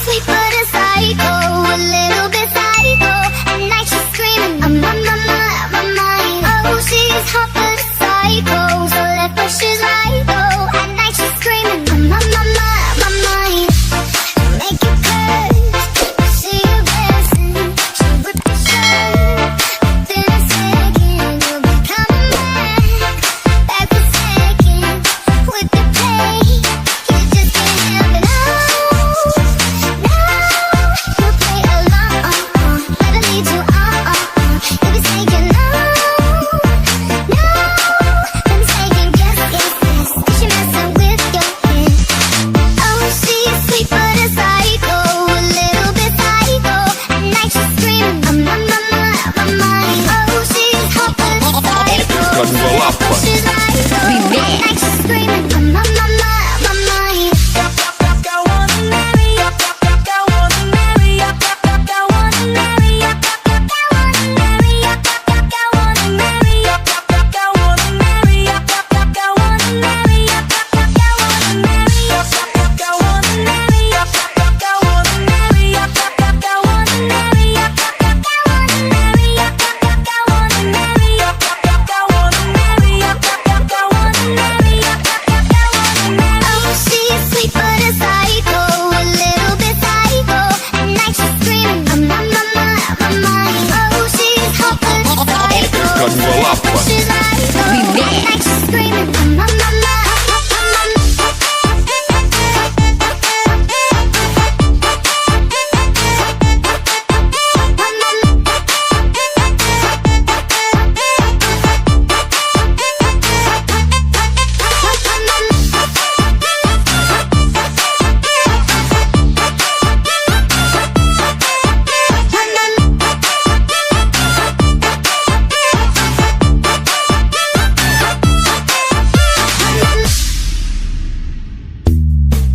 sweet but a psycho, a little bit psycho. At night she's screaming, I'm on my mind. Oh, she's hot but a psycho, so left but she's right though. At night she's screaming, I'm on my mind. Make you curse, see you blessing. She ripped your shirt, within a second you'll be coming back for second with the play. You just can't help it. No, you'll play along. Never lead you on. You'll be saying no. I'm saying yes. She messing with your head. Oh, she's sweet but a psycho, a little bit psycho. At night she's screaming, I'm on my mind. Oh, she's hot but a psycho, Как бы лапа. she's right though. At night she's screaming, I'm on my mind. Oh, she's sweet but a psycho, a little bit psycho. At night she's screaming, I'm on my mind. Oh, she's hot but a psycho, Как бы лапа. she's right though. At night she's screaming, I'm on my mind.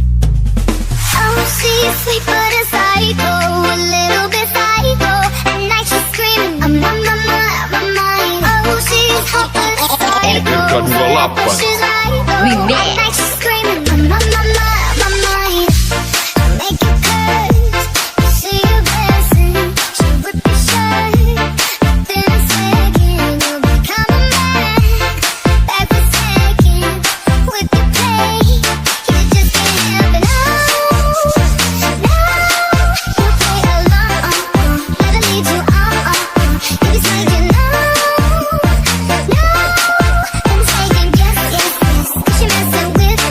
Oh, she's sweet but a psycho, a little bit psycho. At night she's screaming, I'm on my mind. Oh, she's hot but a psycho, Как бы лапа. she's right though. At night she's screaming, I'm on my mind. Make you curse, see you blessing. She ripped your shirt, within a second you'll be coming back for second with the play. You just can't help it. No, you'll play along. Never lead you on. You'll be saying no. I'm saying yes. She messing with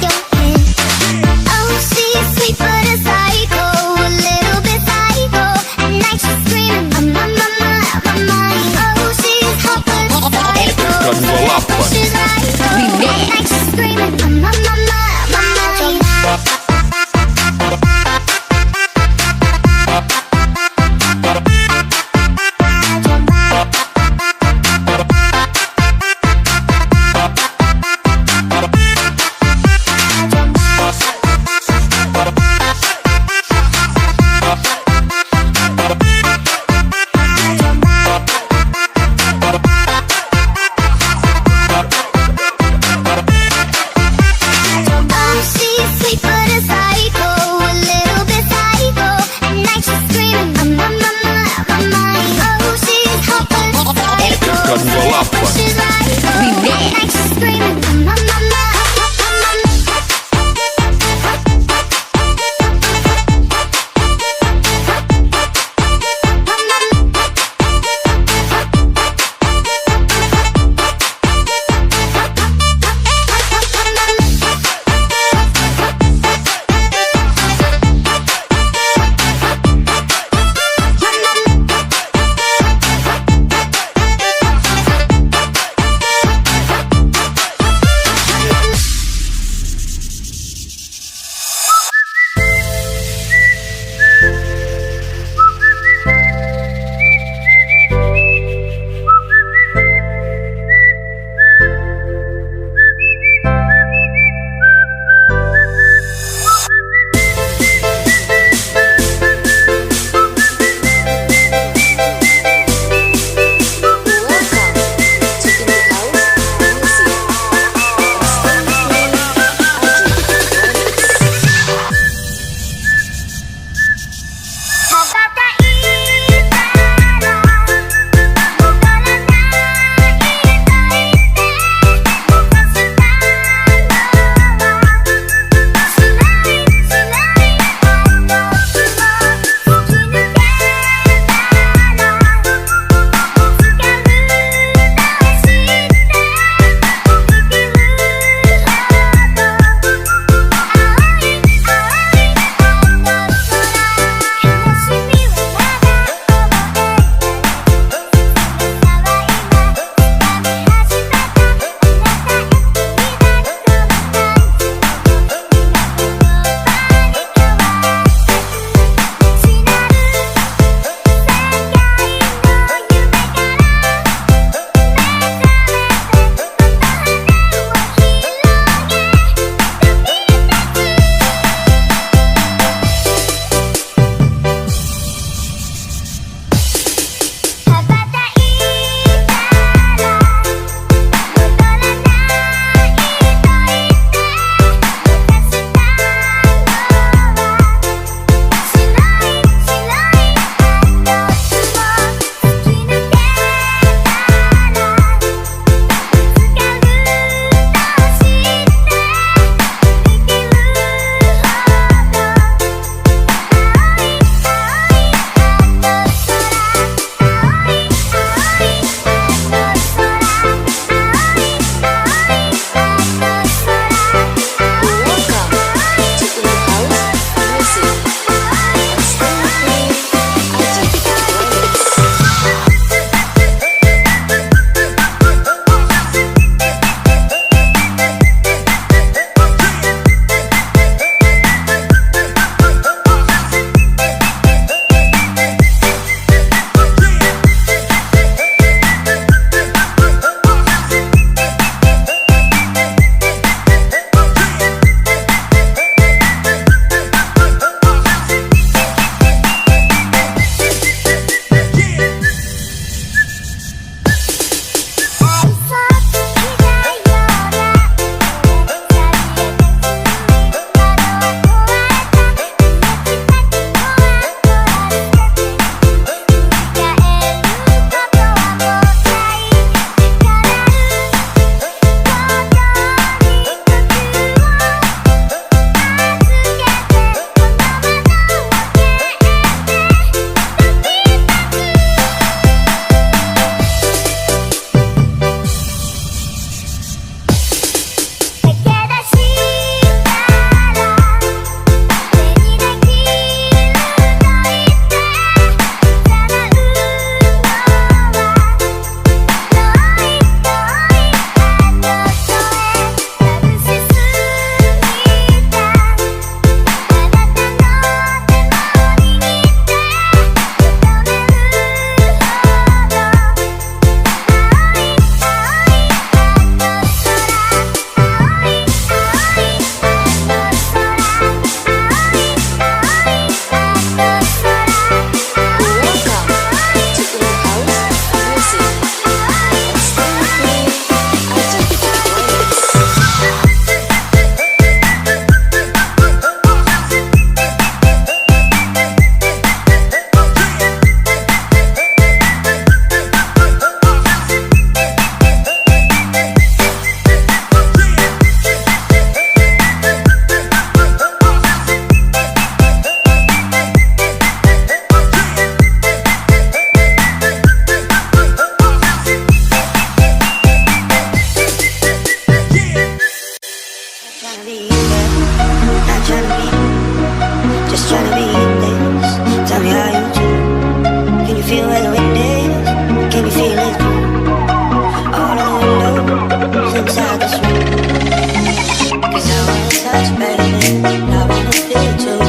Just trying to be in this. Tell me how you do. Can you feel where the wind is? Can you feel it? All of the windows inside this room. 'Cause I wanna touch, baby. I wanna feel it too.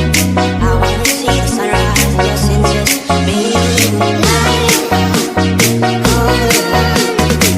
I wanna see the sunrise and your sins just me and you. Let's make love tonight. Make it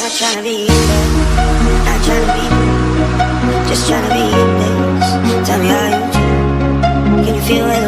not trying to be in there, not trying to be, just trying to be in this. Tell me how you do. Can you feel it?